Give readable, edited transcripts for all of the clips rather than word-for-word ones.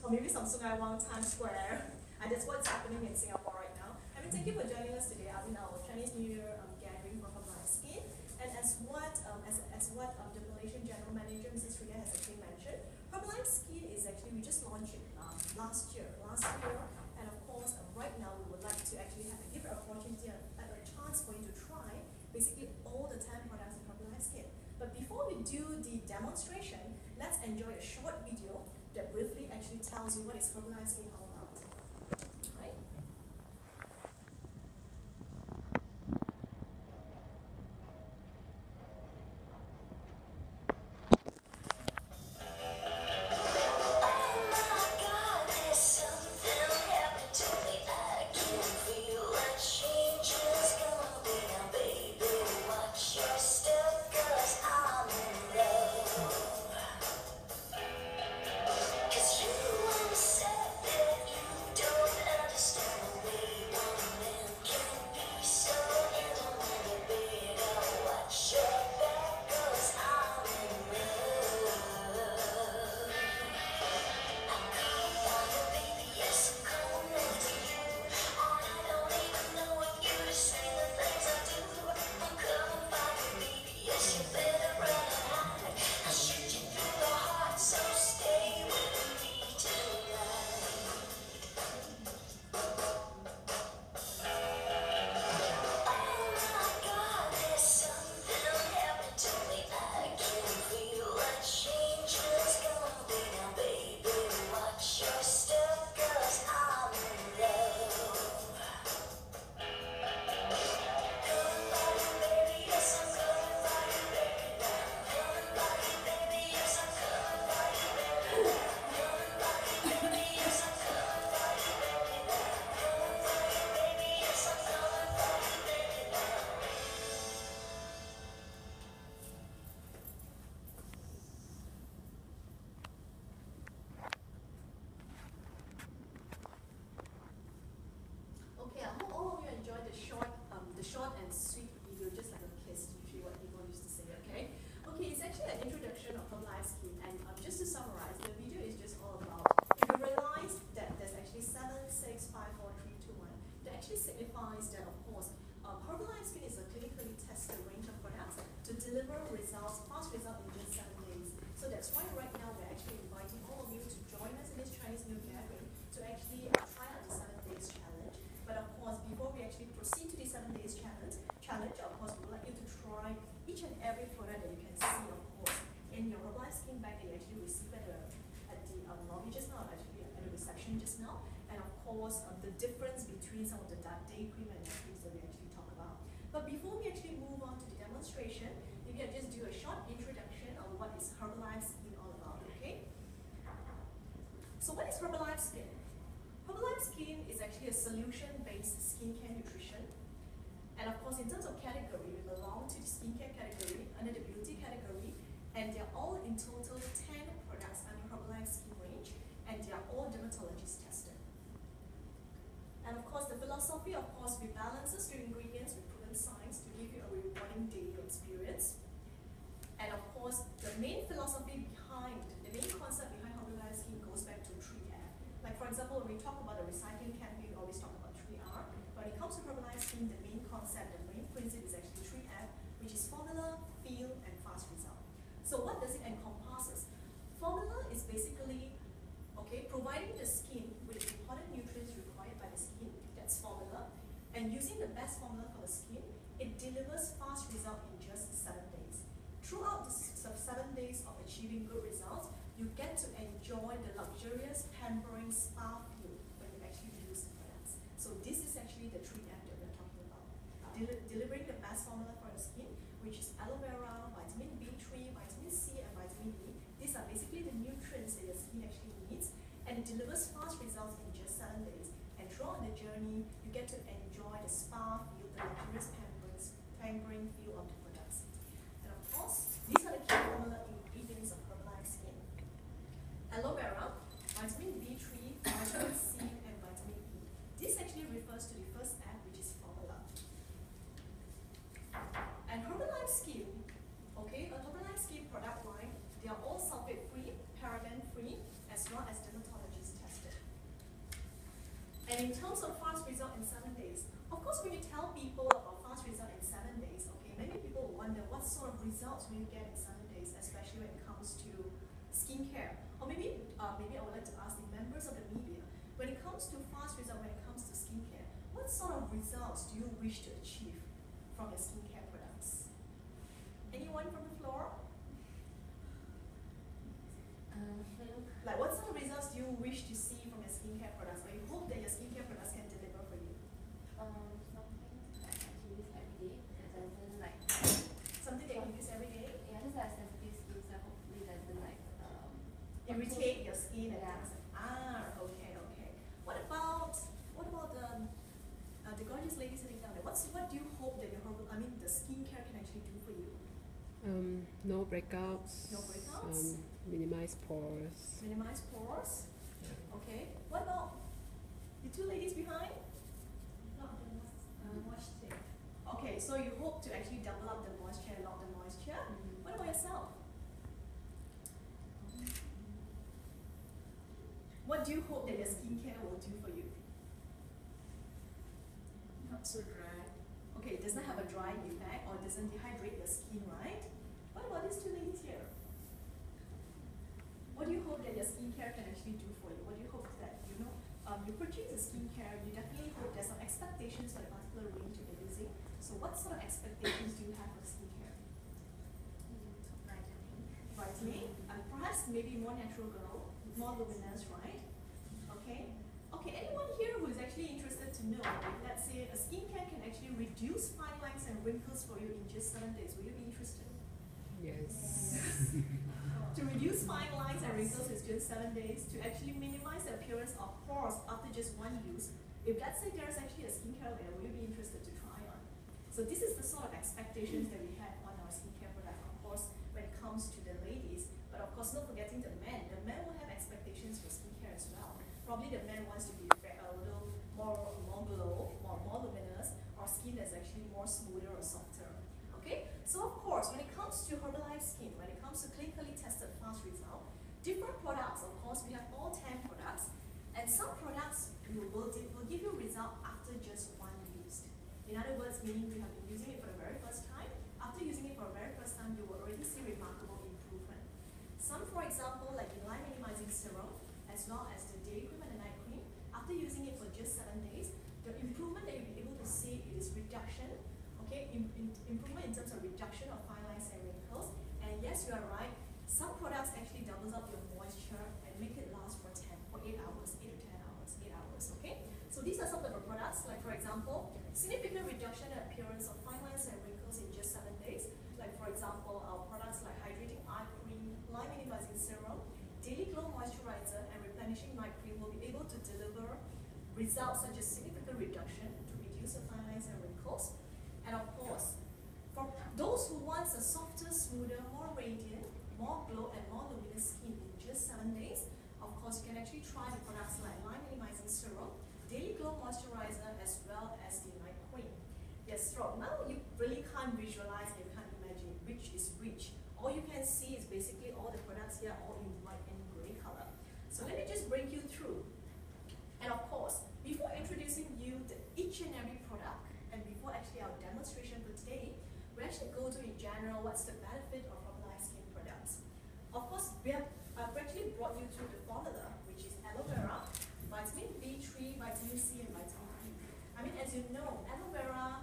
or maybe Samsung Iwang Times Square. And that's what's happening in Singapore right now. I mean, thank you for joining us today. I'm in our Chinese New Year gathering for Herbalife Skin. And as what the Malaysian General Manager, Mrs. Ria, has actually mentioned, Herbalife Skin is actually, we just launched it last year. And of course, right now we would like to actually give an opportunity, a chance for you to try basically all the 10 products in Herbalife Skin. But before we do the demonstration, let's enjoy a short video that briefly actually tells you what is Herbalife Skin all about. Right? Okay, I hope all of you enjoyed the short and sweet video, just like a kiss, usually what people used to say, okay? Okay, it's actually an introduction of Herbalife Skin, and just to summarize, the video is just all about, if you realize that there's actually 7, 6, 5, 4, 3, 2, 1, that actually signifies that, of course, Herbalife Skin is a clinically tested range of products to deliver results, fast results in just 7 days. So that's why right now we're actually inviting all of you to join us in this Chinese New Year gathering to actually try out the 7 days challenge. But of course, before we actually proceed to the 7 days challenge, of course, we would like you to try each and every product that you can see, of course, in your Herbalife Skin bag that you actually received at the lobby just now, actually at the reception just now. And of course, the difference between some of the day cream and night creams that we actually talk about. But before we actually move on to the demonstration, maybe I'll just do a short introduction of what is Herbalife Skin all about, okay? So what is Herbalife Skin? Herbalife Skin is actually a solution-based skincare nutrition. And of course, in terms of category, we belong to the skincare category, under the beauty category, and they're all in total 10 products under Herbalife Skin range, and they are all dermatologist tested. And of course, the philosophy, of course, rebalances the ingredients with proven science to give you a rewarding daily experience. And of course, the main philosophy behind, the main concept behind Herbalife Skin goes back to 3R. Like for example, when we talk about the recycling campaign, we always talk about 3R. When it comes to Herbalife Skin, the main concept, the main principle is actually 3R, which is formula, feel, and fast result. So what does it encompasses? Formula is basically, okay, providing the skin with the important nutrients required by the skin, that's formula, and using the best formula for the skin, it delivers fast result in just 7 days. Throughout the 7 days of achieving good results, you get to enjoy the luxurious pampering spa feel when you actually use the products. So this is actually the 3M that we're talking about. Delivering the best formula for the skin, which is aloe vera, vitamin B3, vitamin C, and vitamin E. These are basically the nutrients that your skin actually needs, and it delivers fast results in just 7 days. And throughout the journey, you get to enjoy the spa feel, the luxurious pampering feel of the products. And of course, these are the key formula ingredients of Herbalife Skin. Aloe vera, vitamin B3, vitamin C, and vitamin E. This actually refers to the first F, which is formula. And Herbalife Skin, okay, a Herbalife Skin product line, they are all sulfate-free, paraben-free, as well as dermatologist And in terms of fast result in 7 days, of course when you tell people about fast result in 7 days, okay, many people wonder what sort of results will you get in 7 days, especially when it comes to skincare. Or maybe I would like to ask the members of the media, when it comes to fast result, when it comes to skincare, what sort of results do you wish to achieve from your skincare products? Anyone from the floor? Like what sort of results do you wish to see from your skincare products, or you hope that your skincare products can deliver for you? Something that I can use every day that doesn't like. Something that you can use every day? Yeah, just like sensitive skin, so hopefully doesn't like. Irritate your skin and Yeah. things like okay. What about the gorgeous lady sitting down there? What do you hope that the skincare can actually do for you? No breakouts. No breakouts? Minimize pores. Minimize pores? Yeah. Okay. What about the two ladies behind? Moisture. Okay, so you hope to actually double up the moisture, lock the moisture. Mm-hmm. What about yourself? What do you hope that your skincare will do for you? Not so dry. Okay, it does not have a drying effect or doesn't dehydrate your skin, right? What about these two ladies here? What do you hope that your skincare can actually do for you? What do you hope that, you purchase a skincare, you definitely hope there's some expectations for the particular range you're using. So what sort of expectations do you have for skincare? Vitamin, and perhaps maybe more natural glow, more luminous, right? Okay. Okay, anyone here who is actually interested to know if, let's say, a skincare can actually reduce fine lines and wrinkles for you in just 7 days, will you be interested? Yes. To reduce fine lines and wrinkles in just 7 days, to actually minimize the appearance of pores after just one use, if let's say there's actually a skincare layer, will you be interested to try on? So this is the sort of expectations that we have on our skincare product, of course, when it comes to the ladies, but of course not forgetting the men. The men will have expectations for skincare as well. Probably the man wants to be a little more glow, more luminous, or skin that's actually more smoother or softer. Okay? So of course, when it comes to Herbalife skin, when it comes to clinically tested fast result, different products, of course, we have all 10 products, and some products will give you a result after just one use. In other words, meaning you have been using it for the very first time. After using it for the very first time, you will already see remarkable improvement. Some, for example, like the lime minimizing serum, as well as the day cream and the night cream, after using it for just 7 days, the improvement that you'll be able to see is reduction, okay, improvement in terms of reduction of fine lines and wrinkles. And yes, you are right, some products actually doubles up your moisture and make it last for 8 hours, 8 to 10 hours, 8 hours, okay? So these are some of the products, like for example, significant reduction in appearance of fine lines and wrinkles in just 7 days. Like for example, our products like hydrating eye cream, lime minimizing serum, daily glow moisturizer, and replenishing night cream will be able to deliver results such as significant reduction to reduce the fine lines and wrinkles. And of course, for those who want a softer, smoother, more radiant, more glow, and more luminous skin in just 7 days, of course, you can actually try the products like lime minimizing serum, daily glow moisturizer, as well as the night cream. Yes, so now you really can't visualize, you can't imagine which is which. All you can see is basically all the products here all in white and gray color. So let me just bring you through. And of course, before introducing you to each and every product, and before actually our demonstration for today, we actually go to in general what's the benefit of Herbalife skin products. Of course, I've actually brought you through the formula, which is aloe vera, vitamin B3, vitamin C, and vitamin E. I mean, as you know, aloe vera,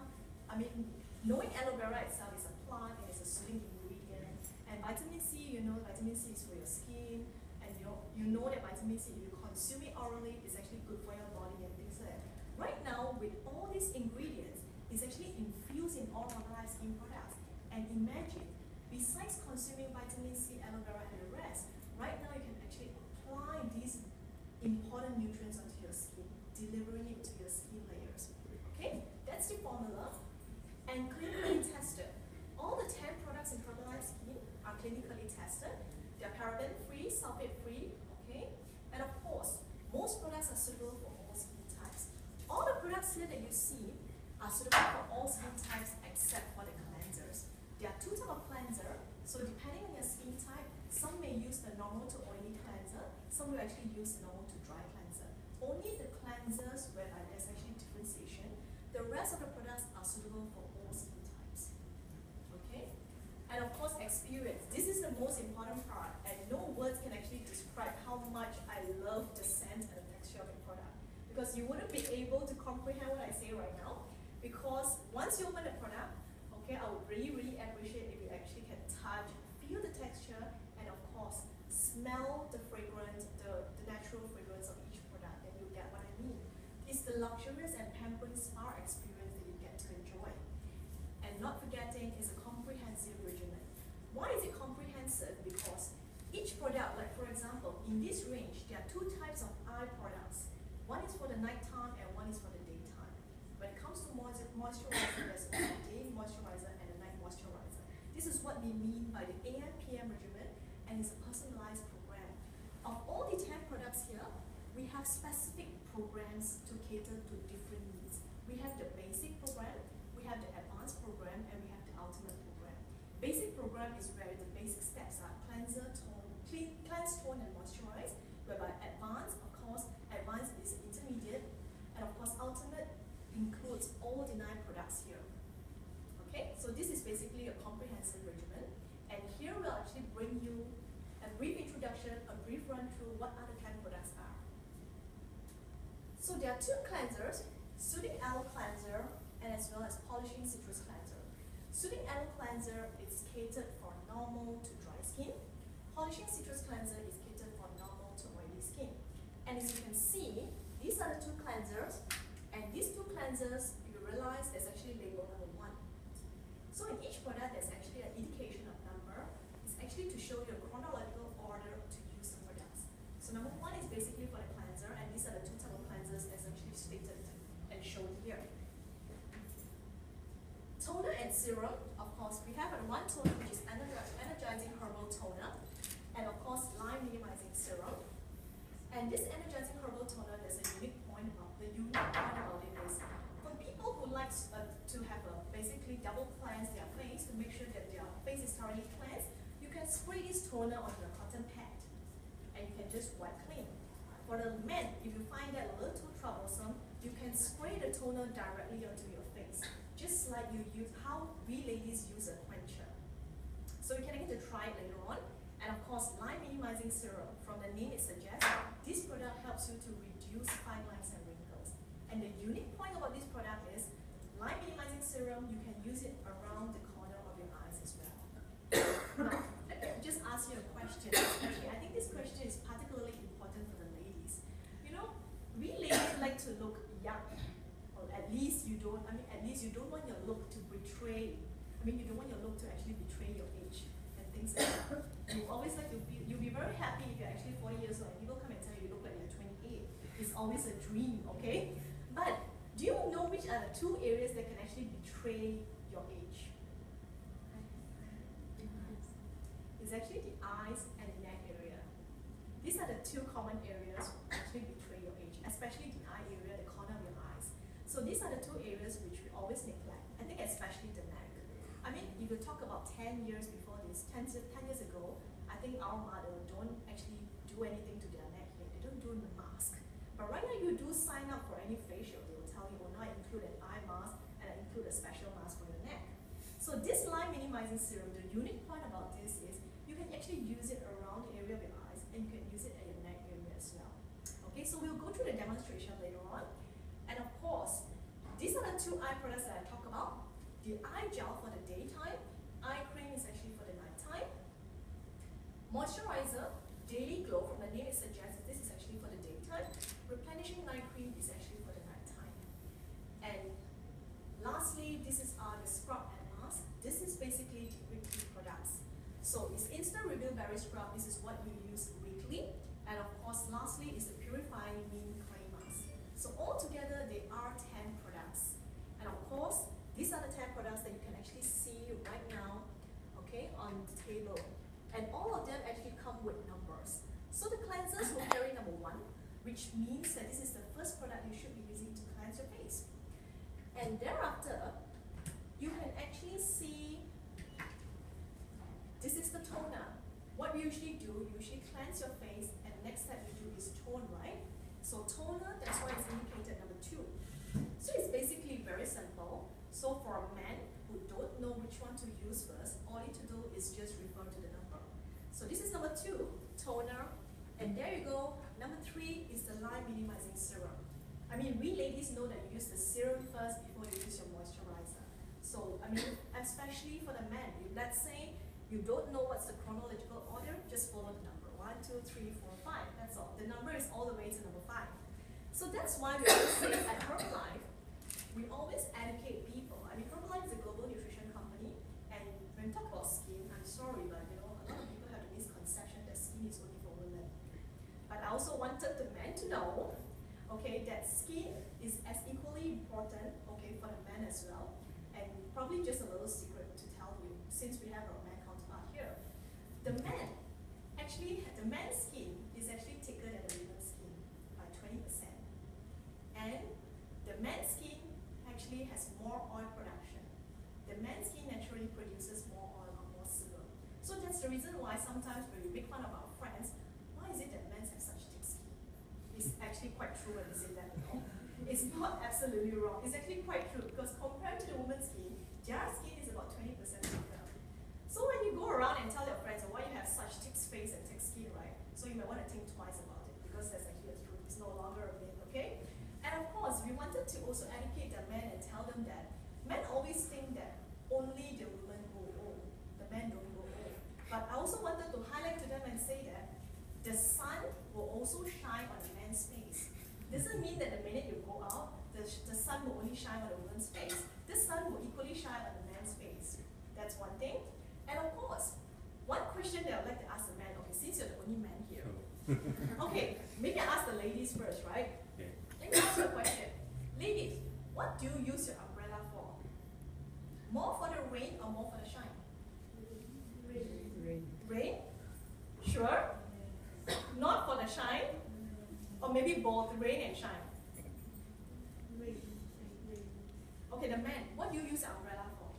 knowing aloe vera itself is a plant and it's a soothing ingredient. And vitamin C, vitamin C is for your skin, and you know that vitamin C, if you consume it orally, is actually good for your body and things like that. Right now, with all these ingredients, it's actually infused in all Herbalife skin products. And imagine, besides consuming vitamin C, aloe vera, and the rest, right now you can actually apply these important nutrients onto your skin, delivering it to your skin layers. Okay, that's the formula. And clinically tested. All the 10 products in Herbalife skin are clinically tested. They're paraben-free, sulfate-free, okay? And of course, most products are suitable for all skin types. All the products here that you see are suitable for all skin types except for the cleansers. There are 2 types of cleanser, so depending on your skin type, some may use the normal to oily cleanser, some will actually use the normal to dry cleanser. only the cleansers whereby there's actually differentiation. The rest of the products are suitable for all skin types. Okay? And of course, experience. This is the most important part, and no words can actually describe how much I love the scent and the texture of the product. Because you wouldn't be able to comprehend what I say right now. Because once you open the product, okay, I would really, really appreciate if you actually can touch, feel the texture, and of course, smell the fragrance, the natural fragrance of each product, and you get what I mean. It's the luxurious and pampering spa experience that you get to enjoy. And not forgetting is a comprehensive regimen. Why is it comprehensive? Because each product, like for example, in this range, there are two types of eye products. One is for the nighttime and one is for the daytime. When it comes to moisturizer, there's a day moisturizer and a night moisturizer. This is what we mean by the AM/PM regimen, and it's a personalized program. Of all the 10 products here, we have specific programs to cater to different needs. We have the basic program, we have the advanced program, and we have the ultimate program. Basic program is where the basic steps are cleanser, cleanse, tone, and moisturize, whereby advanced, of course, advanced is intermediate, and of course, ultimate includes all the 9 products here. Okay, so this is basically a comprehensive regimen, and here we'll actually bring you a brief introduction, a brief run through what other 10 products are. So there are 2 cleansers, Soothing Aloe Cleanser and as well as Polishing Citrus Cleanser. Soothing Aloe Cleanser is catered for normal to dry skin. Polishing Citrus Cleanser is catered for normal to oily skin. And as you can see, these are the 2 cleansers, and these 2 cleansers, you realize there's actually label number 1. So in each product, there's actually an indication of number. It's actually to show you a chronological order to use the products. So number 1 is basically for the cleanser, and these are the 2 types of cleansers that's actually stated and shown here. Toner and serum, of course, we have one toner which is energizing herbal toner, and of course, lime minimizing serum. And this energizing herbal toner, there's a unique point about it is for people who like to have a basically double cleanse their face to make sure that their face is thoroughly cleansed, you can spray this toner on your cotton pad, and you can just wipe clean. For the men, if you find that a little too troublesome, you can spray the toner directly onto your face, just like you use how we ladies use a quencher. So you can get to try it later on. And of course, lime minimizing serum, from the name it suggests, this product helps you to reduce fine lines and wrinkles. And the unique point about this product is, lime minimizing serum, you can use it around the corner of your eyes as well. Now, let me just ask you a question. Actually, I think this question is particularly important for the ladies. You know, we ladies like to look young. Or at least you don't want your look to betray, you don't want your look to actually betray your age and things like that. You always like to be, you'll be very happy if you're actually 40 years old and people come and tell you you look like you're 28. It's always a dream, okay? But do you know which are the 2 areas that can actually betray your age? It's actually the eyes and the neck area. These are the 2 common areas that actually betray your age, especially the eye area, the corner of your eyes. So these are the 2 areas which we always neglect. I think especially the neck. I mean, if you talk about 10 years before this, 10 years ago, I think our mother don't actually do anything to their neck yet. They don't do the mask. But right now, you do sign up for any facial, they will tell you, oh, now I include an eye mask and I include a special mask for your neck. So this lime minimizing serum, the unique point about this is you can actually use it around the area of your eyes, and you can use it at your neck area as well. Okay, so we'll go through the demonstration later on. And of course, these are the 2 eye products that I talk about. The eye gel for the daytime, eye cream is actually for the nighttime. Moisturizer, Daily Glow, from the name it suggests this is actually for the daytime. Replenishing night cream is actually for the nighttime. And lastly, this is the scrub and mask. This is basically the weekly products. So it's Instant Reveal Berry Scrub. This is what you use weekly. And of course, lastly is the Purifying Neem Clay Mask. So altogether, they are 10 products. And of course, these are the 10 products that you can actually see right now, okay, on the table. And all of them actually come with numbers. So the cleansers will carry number 1, which means that this is the first product you should be using to cleanse your face. And thereafter, you can actually see, this is the toner. What we usually do, you usually cleanse your face, and the next step you do is tone, right? So toner use first, all you need to do is just refer to the number. So this is number 2, toner. And there you go. Number 3 is the line minimizing serum. I mean, we ladies know that you use the serum first before you use your moisturizer. So, I mean, especially for the men, if let's say you don't know what's the chronological order, just follow the number. 1, 2, 3, 4, 5. That's all. The number is all the way to number 5. So that's why we always say at Herbalife, we always educate people. I mean, Herbalife is a global nutrition company, and when we talk about skin, I'm sorry, but you know, a lot of people have the misconception that skin is only for women. But I also wanted the men to know, okay, that skin is as equally important, okay, for the men as well. And probably just a little secret to tell you, since we have our man counterpart here. The man, actually, the man's skin is actually thicker than the women's skin by 20%. And the man's skin actually has more oil production. The man's skin naturally produces more oil or more sebum. So that's the reason why sometimes when we make fun of our friends, why is it that men have such thick skin? It's actually quite true when we say that. You know? It's not absolutely wrong. It's actually quite true because compared to the woman's skin, their skin is about 20% thicker. So when you go around and tell your friends why you have such thick face and thick skin, right? So you might want to think twice about it because that's actually the truth. It's no longer a myth, okay? And of course, we wanted to also educate the men and tell them that men always think that only the women go old, the men don't go old. But I also wanted to highlight to them and say that the sun will also shine on a man's face. Doesn't mean that the minute you go out, the sun will only shine on a woman's face. The sun will equally shine on a man's face. That's one thing. And of course, one question that I'd like to ask the man, okay, since you're the only man here, okay, maybe I ask the ladies first, right? Okay. Let me ask you a question. Ladies, what do you use your umbrella for? More for the rain or more for the shine? Rain. Rain? Sure? Not for the shine? Or maybe both rain and shine? Okay, the man, what do you use the umbrella for?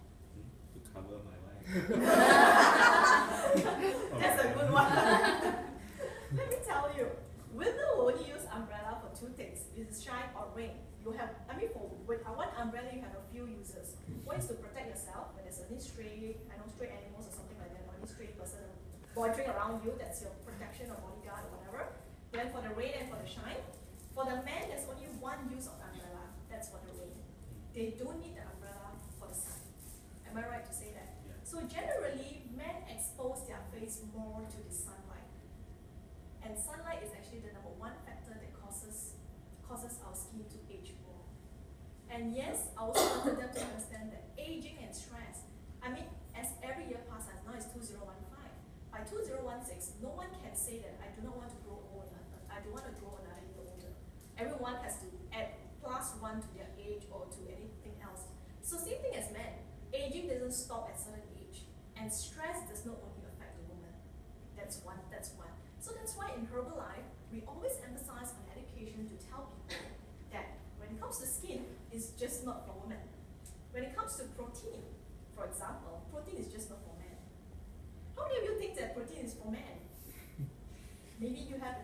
To cover my wife. That's a good one. Let me tell you, women will only use umbrella for 2 things. It's shine or rain. You have, I mean, for with one umbrella, you have a few uses. One is to protect yourself when there's any stray animals or something like that, or any stray person loitering around you. That's your protection or bodyguard or whatever. Then for the rain and for the shine. For the men, there's only one use of umbrella. That's for the rain. They don't need the umbrella for the sun. Am I right to say that? Yeah. So generally, men expose their face more to the sunlight. And sunlight is actually the number 1 factor that causes our skin to age more. And yes, I also wanted them to understand that aging and stress, I mean, as every year passes, now it's 2015. By 2016, no one can say that I do not want to grow old. I don't want to grow another year older. Everyone has to add +1 to their age or to anything else. So same thing as men. Aging doesn't stop at certain age. And stress does not only affect the woman. That's one. So that's why in Herbalife, we always emphasize on education to tell people that when it comes to skin, it's just not for women. When it comes to protein, for example, protein is just not for men. How many of you think that protein is for men? Maybe you have a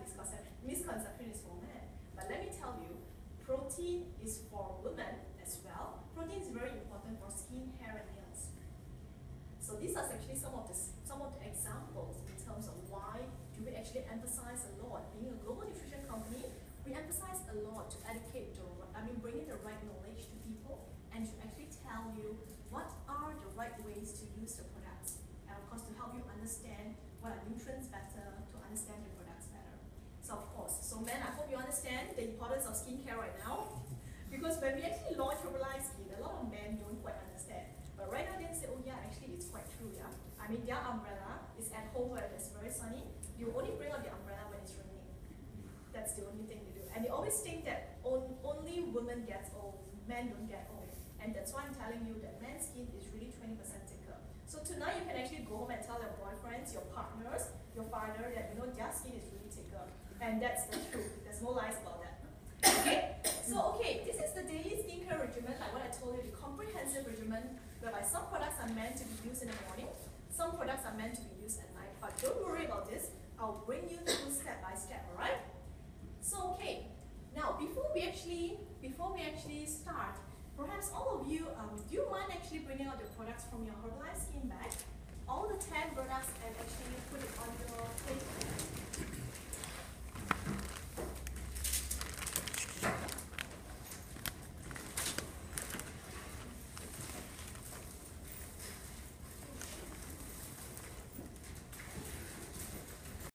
misconception is for men. But let me tell you, protein is for women as well. Protein is very important for skin, hair, and nails. So these are actually some of the examples in terms of why do we actually emphasize a lot. Being a global nutrition company, we emphasize a lot to educate, bringing the right knowledge to people and to actually tell you what are the right ways to use the products. And of course, to help you understand what are nutrients better, to understand the products better. So of course, men, I hope you understand the importance of skincare right now. Because when we actually launch Herbalife Skin, a lot of men don't quite understand. But right now they say, oh yeah, actually it's quite true, yeah. I mean, their umbrella is at home where it's very sunny. You only bring out the umbrella when it's raining. That's the only thing you do. And they always think that only women get old, men don't get old. And that's why I'm telling you that men's skin is really 20% thicker. So tonight you can actually go home and tell your boyfriends, your partners, your father that their skin is really thicker. And that's the truth. There's no lies about that. Okay? So this is the daily skincare regimen, like what I told you, the comprehensive regimen, whereby some products are meant to be used in the morning, some products are meant to be used at night. But don't worry about this. I'll bring you through step by step, alright? So now before we actually start, perhaps all of you, do you mind actually bringing out the products from your Herbalife skin bag? All the 10 products and actually put it on your plate.